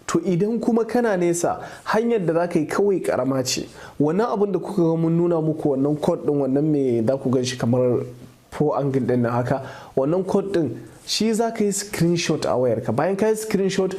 to idan kuma kana nesa hanyar da za ka yi kawai karama ce. Wannan abin da kuka ga mun nuna muku wannan code din, wannan me za ku gan shi kamar 4 angle din na haka, wannan code din shi za ka yi screenshot a wayarka. Bayan ka yi screenshot,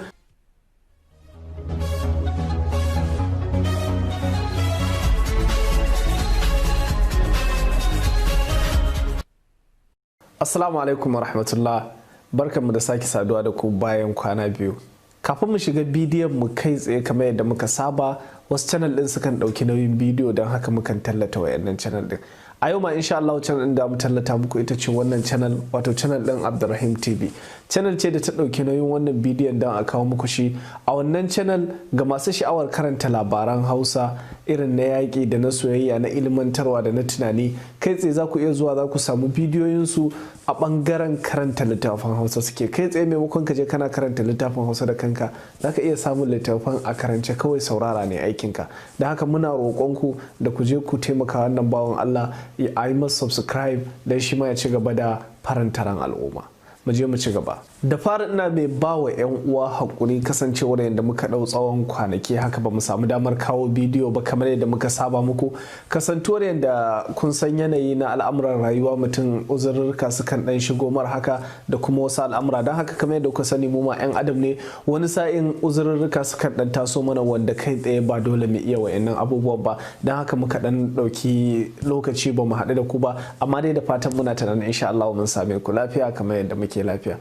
Assalamu alaikum warahmatullah, barkanmu da sake saduwa da ku bayan kwana biyu. Kafin mu shiga bidiyon mu kai tsaye kamar yadda muka saba, wasu channel din sukan dauki nauyin bidiyo don haka mukan tallata wayannan channel din. A yau ma insha Allah channel din da mu tallata muku ita ce wannan channel, wato channel din Abdurrahim TV. Channel ce da ta dauki nauyin wannan bidiyon don a kawo muku shi. A wannan channel ga masu sha'awar karanta labaran Hausa irin na yaƙi da na soyayya, na ilmantarwa da na tunani, kai tsaye za ku iya zuwa za ku samu bidiyoyinsu a ɓangaren karanta littafin Hausa suke. Kai tsaye maimakon ka je kana karanta littafin Hausa da kanka, za ka iya samun littafin a karance, kawai saurara ne aikinka. Da haka muna roƙonku da ku je ku taimaka wannan bawan Allah a yi masa subscribe don shi ma ya ci gaba da farantaran al'umma. Mu je mu ci gaba. Da fara ina mai ba wa 'yan uwa haƙuri kasancewar yadda muka ɗau tsawon kwanaki haka ba mu samu damar kawo bidiyo ba kamar yadda muka saba muku, kasantuwar yadda kun san yanayi na al'amuran rayuwa, mutum uzurrurka sukan ɗan shigo mar haka da kuma wasu al'amura. Don haka kamar yadda kuka sani mu ma 'yan adam ne, wani sa'in uzurrurka sukan ɗan taso mana wanda kai tsaye ba dole mu iya wa'annan abubuwan ba. Don haka muka ɗan ɗauki lokaci ba mu haɗu da ku ba, amma dai da fatan muna tunanin insha Allah mun same ku lafiya kamar yadda muke lafiya.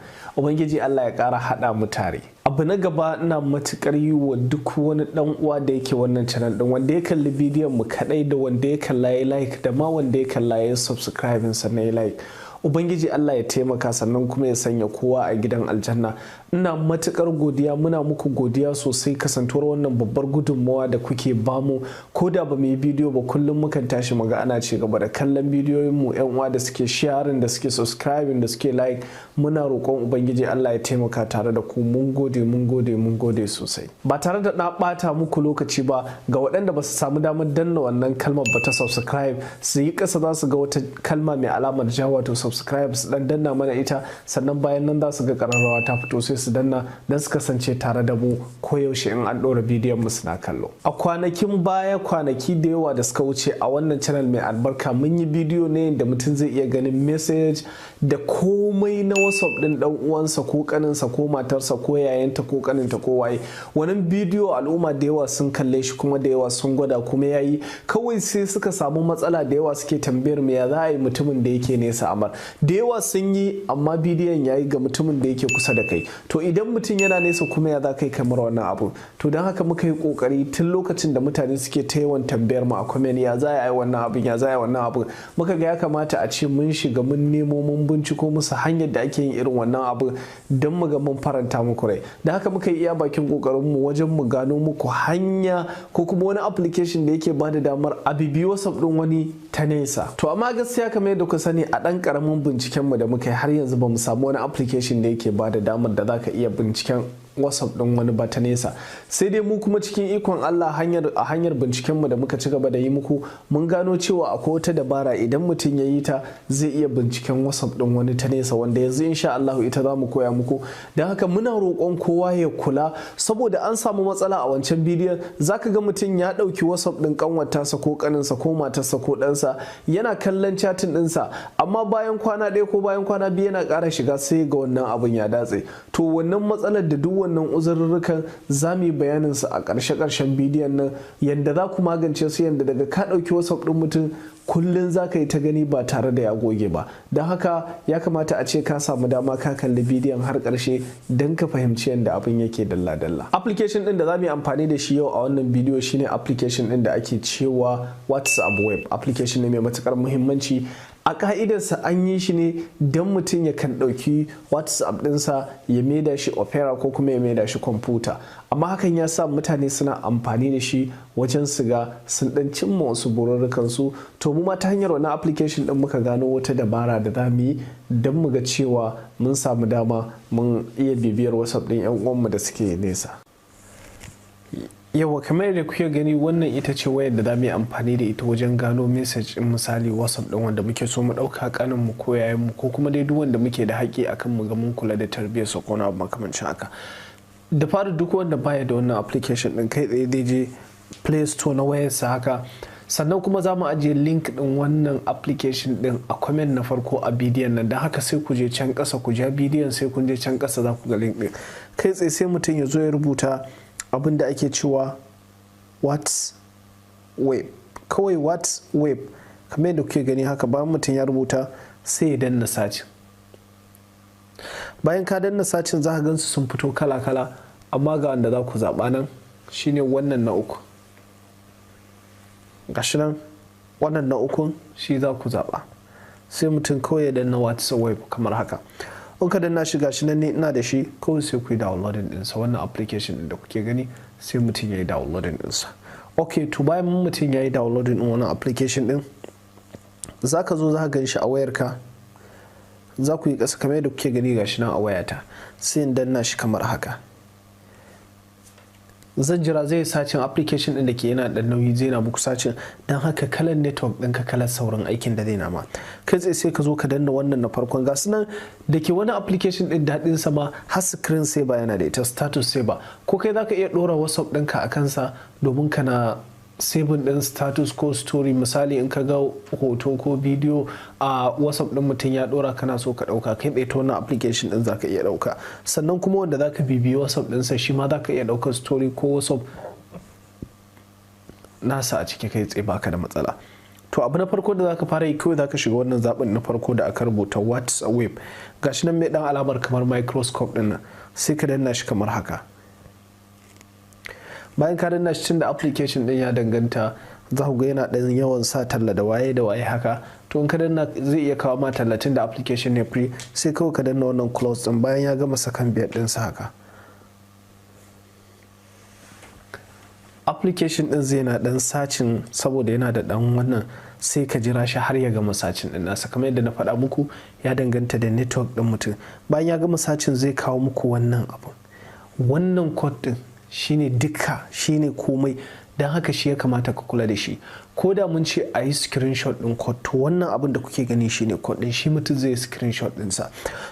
Ubangiji Allah ya ƙara haɗa mu tare. Abu na gaba, ina matuƙar yi wa duk wani ɗan uwa da yake wannan channel ɗin, wanda ya kalli bidiyon mu kaɗai da wanda ya kalla ya like da ma wanda ya kalla ya subscribe sannan ya like, Ubangiji Allah ya taimaka sannan kuma ya sanya kowa a gidan aljanna. Ina matukar godiya, muna muku godiya sosai kasantuwar wannan babbar gudunmawa da kuke bamu. Ko da ba mu yi bidiyo ba kullum mukan tashi muga ana ci gaba da kallon bidiyoyin mu, yan uwa da suke sharing, da suke subscribing, da suke like. Muna roƙon Ubangiji Allah ya taimaka tare da ku. Mun gode, mun gode, mun gode sosai. Ba tare da na ɓata muku lokaci ba, ga waɗanda ba su samu damar danna wannan kalmar ba ta subscribe, su yi ƙasa za su ga wata kalma mai alamar ja, wato subscribe, su dan danna mana ita, sannan bayan nan za su ga ƙararrawa ta fito sai su danna don su kasance tare da mu koyaushe in an ɗora bidiyon mu suna kallo. A kwanakin baya, kwanaki da yawa da suka wuce, a wannan channel mai albarka mun yi bidiyo ne da mutum zai iya ganin message da komai na WhatsApp din dan uwansa ko kaninsa ko matarsa ko yayanta ko kaninta ko waye. Wannan bidiyo al'umma da yawa sun kalle shi kuma da yawa sun gwada kuma yayi, kawai sai suka samu matsala da yawa suke tambayar me ya za a yi mutumin da yake nesa amar. Da yawa sun yi amma bidiyon yayi ga mutumin da yake kusa da kai. To idan mutum yana nesa kuma ya za kai kamar wannan abu. To don haka muka yi kokari tun lokacin da mutane suke ta yawan tambayar mu a comment ya za a yi wannan abin, ya za a yi wannan abin, muka ga ya kamata a ce mun shiga mun nemo mun binciko musu hanyar da ake yin irin wannan abu don mu ga mun faranta muku rai. Da haka muka yi iya bakin kokarin mu wajen mu gano muku hanya ko kuma wani application da yake bada damar a bibi WhatsApp din wani ta nesa. To amma gaskiya kamar yadda ku sani, a dan karamin binciken mu da muka yi har yanzu ba mu samu wani application da yake bada damar da zaka iya binciken WhatsApp din wani ba ta nesa. Sai dai mu kuma cikin ikon Allah a hanyar bincikenmu da muka ci gaba da yi muku, mun gano cewa akwai wata dabara idan mutum ya yi ta zai iya binciken WhatsApp din wani ta nesa, wanda yanzu insha Allah ita za mu koya muku. Don haka muna roƙon kowa ya kula, saboda an samu matsala a wancan bidiyon. Zaka ga mutum ya ɗauki WhatsApp din kanwatarsa ko kaninsa ko matarsa ko ɗansa, yana kallon chatin ɗinsa, amma bayan kwana ɗaya ko bayan kwana biyu yana ƙara shiga sai ga wannan abun ya datse. To wannan matsalar da duk wannan uzurrukan za mu yi bayanin su a ƙarshen bidiyon nan, yadda za ku magance su, yadda daga ka ɗauki WhatsApp ɗin mutum kullum za ka yi ta gani ba tare da ya goge ba. Don haka ya kamata a ce ka samu dama ka kalli bidiyon har ƙarshe don ka fahimci yadda abin yake dalla-dalla. Application ɗin da za mu yi amfani da shi yau a wannan bidiyo shine application ɗin da ake cewa WhatsApp Web. Application ne mai matuƙar muhimmanci. A ka'idarsa an yi shi ne don mutum ya kan ɗauki WhatsApp ɗinsa ya maida shi opera ko kuma ya maida shi kwamfuta, amma hakan ya sa mutane suna amfani da shi wajen su ga sun ɗan cimma wasu bururrukansu. To mu ma ta hanyar wannan application ɗin muka gano wata dabara da za mu yi don mu ga cewa mun samu dama mun iya bibiyar WhatsApp ɗin 'yan uwanmu da suke nesa. Yawa, kamar yadda kuke gani, wannan ita ce wayar da za mu yi amfani da ita wajen gano message in misali WhatsApp din wanda muke so mu ɗauka kanin mu ko yayin mu ko kuma dai duk wanda muke da haƙƙi akan mu ga mun kula da tarbiyyar sa ko na makamancin haka. da fara duk wanda baya da wannan application din kai tsaye zai je Play Store na wayarsa haka. Sannan kuma za mu ajiye link din wannan application din a comment na farko a bidiyon nan, don haka sai ku je can ƙasa ku ja bidiyon, sai kun je can ƙasa za ku ga link din. Kai tsaye sai mutum ya zo ya rubuta abin da ake cewa whaspp, kawai whaspp kamar yadda kuke gani haka. Bayan mutum ya rubuta sai ya danna sacin. Bayan ka danna sacin za ka gansu sun fito kala-kala, amma ga wanda za ku zaɓa nan shine wannan na uku. Gashi nan wannan na ukun shi za ku zaɓa, sai mutum kawai ya danna whaspp kamar haka. In ka danna shi gashi nan ne ina da shi, kawai sai ku yi downloading ɗinsa wannan application ɗin da kuke gani, sai mutum ya yi downloading ɗinsa. Ok, to bayan mutum ya yi downloading ɗin wannan application ɗin, za ka zo za ka gan shi a wayarka, za ku yi ƙasa kamar yadda kuke gani gashi nan a wayata, sai in danna shi kamar haka. Zan jira zai sacin application din da ke yana da nauyi, zai na muku sacin, don haka kalan network ɗinka kalan sauran aikin da zai nama. Kai tsaye sai ka zo ka danna wannan na farkon. Ga su nan da ke wani application din daɗin sama har screen saver yana da ita, status saver, ko kai za ka iya ɗora whatsapp ɗinka a kansa domin kana saving din status ko story. Misali in ka ga hoto ko bidiyo a whatsapp din mutum ya dora kana so ka dauka, kai tsaye ta wannan application din zaka iya dauka. Sannan kuma wanda zaka bibiyi whatsapp dinsa shi ma zaka iya daukar story ko whatsapp nasa a ciki kai tsaye baka da matsala. To abu na farko da zaka fara yi, kawai zaka shiga wannan zaɓin na farko da aka rubuta whaspp. Gashi nan mai dan alamar kamar microscope din nan, sai ka danna shi kamar haka. Bayan ka danna shi, tun da application din ya danganta, za ku ga yana ɗan yawan sa talla da waye haka. To in ka danna zai iya kawo ma tallatin da application ne free, sai kawai ka danna wannan close din. Bayan ya gama sakan 5 ɗinsa haka, application din zai na ɗan sacin, saboda yana da ɗan wannan, sai ka jira shi har ya gama sacin din nasa. Kamar yadda na faɗa muku, ya danganta da network din mutum. Bayan ya gama sacin zai kawo muku wannan abu, wannan code din shine duka, shine komai, don haka shi ya kamata ka kula da shi. Ko da mun ce a yi screenshot din code, to wannan abin da kuke gani shine code din, shi mutum zai screenshot dinsa.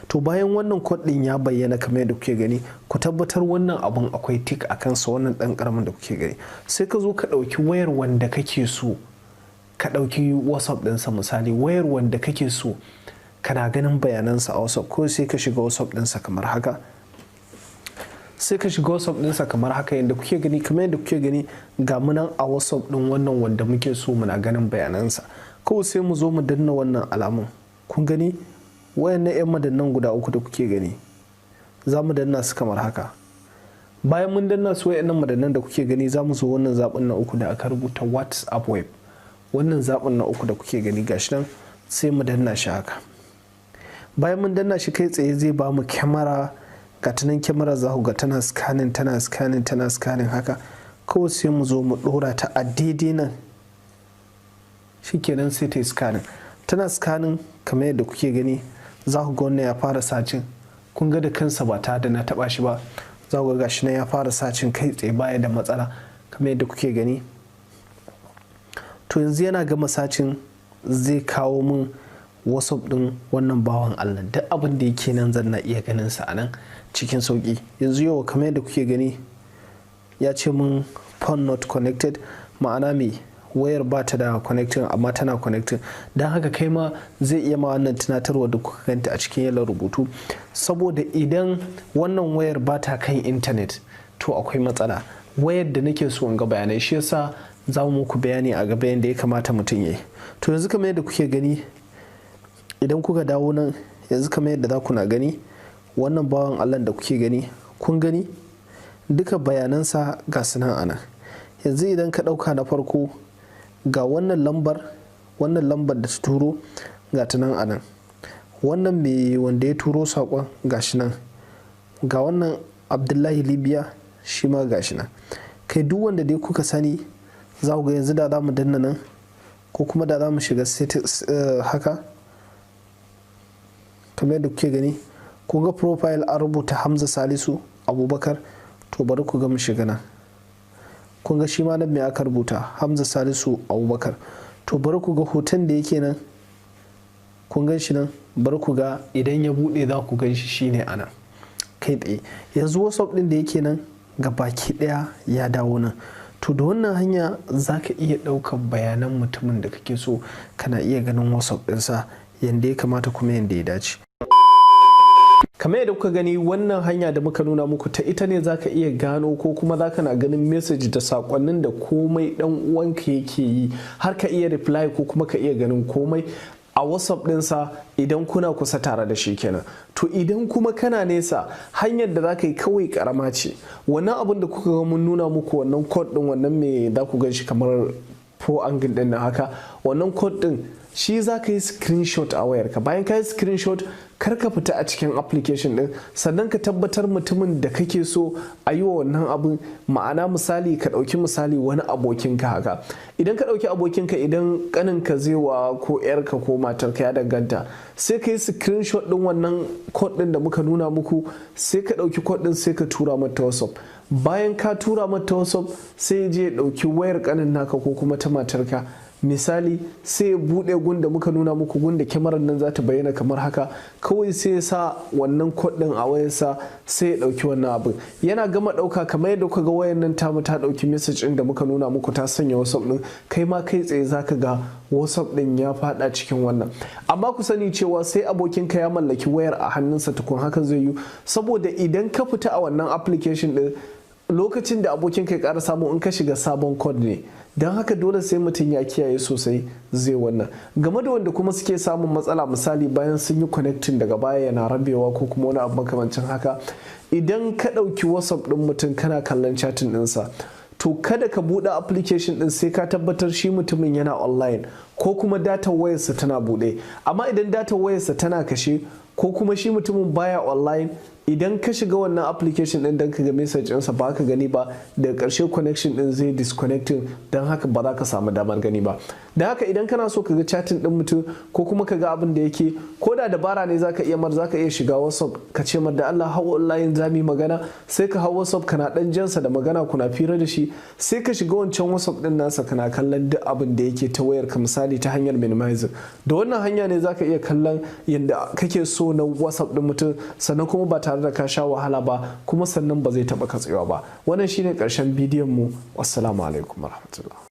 To bayan wannan code din ya bayyana kamar yadda kuke gani, ku tabbatar wannan abun akwai tick a kansa, wannan dan karamin da kuke gani. Sai ka zo ka dauki wayar wanda kake so, ka dauki whatsapp dinsa. Misali wayar wanda kake so kana ganin bayanansa a whatsapp, ko sai ka shiga whatsapp dinsa kamar haka. Sai ka shiga whatsapp dinsa kamar haka, yadda kuke gani, kamar yadda kuke gani ga munan a whatsapp din wannan wanda muke so muna ganin bayanansa. Kawai sai mu zo mu danna wannan alamun. Kun gani wayannan 'yan madannan guda uku da kuke gani, za mu danna su kamar haka. Bayan mun danna su wayannan madannan da kuke gani, za mu zo wannan zaɓin na uku da aka rubuta whatsapp web. Wannan zaɓin na uku da kuke gani gashi nan, sai mu danna shi haka. Bayan mun danna shi, kai tsaye zai ba mu kyamara. Ga tunan kyamara za ku ga tana scanning haka. Kawai sai mu zo mu dora ta a daidai nan, shikenan sai ta yi scanning. Tana scanning kamar yadda kuke gani, za ku ga wannan ya fara sacin. Kun ga da kansa ba ta da na taba shi ba, za ku ga gashi nan ya fara sacin kai tsaye baya da matsala kamar yadda kuke gani. To yanzu yana gama sacin, zai kawo mun whatsapp din wannan bawan Allah. Duk abin da yake nan zan na iya ganin sa a nan cikin sauki. Yanzu yau kamar yadda kuke gani, ya ce mun phone not connected, ma'ana me wayar ba ta da connecting amma tana connecting. Don haka kai ma zai iya ma wannan tunatarwa da kuka ganta a cikin yalan rubutu, saboda idan wannan wayar ba ta kan intanet to akwai matsala. Wayar da nake so in ga bayanai, shi yasa za mu muku bayani a gaba yadda ya kamata mutum ya yi. To yanzu kamar yadda kuke gani, idan kuka dawo nan, yanzu kamar yadda za ku na gani, wannan bawan Allah da kuke gani, kun gani duka bayanansa ga sunan anan. Yanzu idan ka ɗauka na farko, ga wannan lambar da ta turo ga ta nan anan. Wannan mai wanda ya turo saƙon ga shi nan. Ga wannan Abdullahi Libya, shi ma ga shi nan. Kai duk wanda dai kuka sani, za ku ga yanzu da za mu danna nan, ko kuma da za mu shiga haka kamar yadda kuke gani, ku ga profile an rubuta Hamza Salisu Abubakar. To bari ku ga mu shiga nan, kun ga shi ma nan me aka rubuta Hamza Salisu Abubakar. To bari ku ga hoton da yake nan, kun gan shi nan. Bari ku ga idan ya bude za ku gan shi shine anan. kai tsaye. Yanzu whatsapp din da yake nan ga baki daya ya dawo nan. To da wannan hanya za ka iya ɗaukar bayanan mutumin da kake so, kana iya ganin whatsapp ɗinsa yadda ya kamata kuma yadda ya dace. Kamar yadda kuka gani, wannan hanya da muka nuna muku ta ita ne zaka iya gano ko kuma zaka na ganin message da sakonnin da komai dan uwanka yake yi, har ka iya reply ko kuma ka iya ganin komai a whatsapp dinsa idan kuna kusa tare da shi kenan. To idan kuma kana nesa, hanyar da zaka yi kawai karama ce. Wannan abin da kuka ga mun nuna muku, wannan code din, wannan me za ku gan shi kamar 4 angle din nan haka, wannan code din shi za ka yi screenshot a wayarka. Bayan ka yi screenshot, kar ka fita a cikin application din, sannan ka tabbatar mutumin da kake so a yi wa wannan abin. Ma'ana misali, ka ɗauki misali wani abokinka haka. Idan ka ɗauki abokinka, idan ƙaninka zai wa ko 'yarka ko matarka, ya danganta, sai ka yi screenshot din wannan code din da muka nuna muku, sai ka ɗauki code din sai ka tura mata WhatsApp. Bayan ka tura mata WhatsApp, sai je ya ɗauki wayar ƙanin naka ko kuma ta matarka, misali sai ya bude gun da muka nuna muku, gun da kyamarar nan za ta bayyana kamar haka. Kawai sai ya sa wannan code din a wayarsa, sai ya dauki wannan abin. Yana gama dauka, kamar yadda kuka ga wayar nan ta dauki message din da muka nuna muku, ta sanya WhatsApp din, kai ma kai tsaye zaka ga WhatsApp din ya fada cikin wannan. Amma ku sani cewa sai abokinka ya mallaki wayar a hannunsa tukun hakan zai yi, saboda idan ka fita a wannan application din, lokacin da abokinka ya ƙara samu, in ka shiga sabon code ne. Don haka dole sai mutum ya kiyaye sosai zai wannan. Game da wanda kuma suke samun matsala, misali bayan sun yi connecting daga baya yana rabewa ko kuma wani abu makamancin haka, idan ka ɗauki whatsapp ɗin mutum kana kallon chatting ɗinsa, to kada ka buɗe application ɗin sai ka tabbatar shi mutumin yana online ko kuma data wayarsa tana buɗe. Amma idan data wayarsa tana kashe ko kuma shi mutumin baya online, idan ka shiga wannan application din don ka ga message ɗinsa ba ka gani ba, daga ƙarshe connection din zai disconnecting, don haka ba za ka samu damar gani ba. Da haka idan kana so ka ga chatting din mutum ko kuma ka ga abin da yake, ko da dabara ne za ka iya shiga WhatsApp ka ce mar da Allah hau online za mu yi magana, sai ka hau WhatsApp kana dan jansa da magana, kuna fira da shi, sai ka shiga wancan WhatsApp din nasa kana kallon duk abin da yake ta wayar ka, misali ta hanyar minimizing. Da wannan hanya ne za ka iya kallon yadda kake so na WhatsApp din mutum, sannan kuma ba tare da ka sha wahala ba, kuma sannan ba zai taba katsewa ba. Wannan shine karshen bidiyon mu. Wassalamu alaikum warahmatullahi.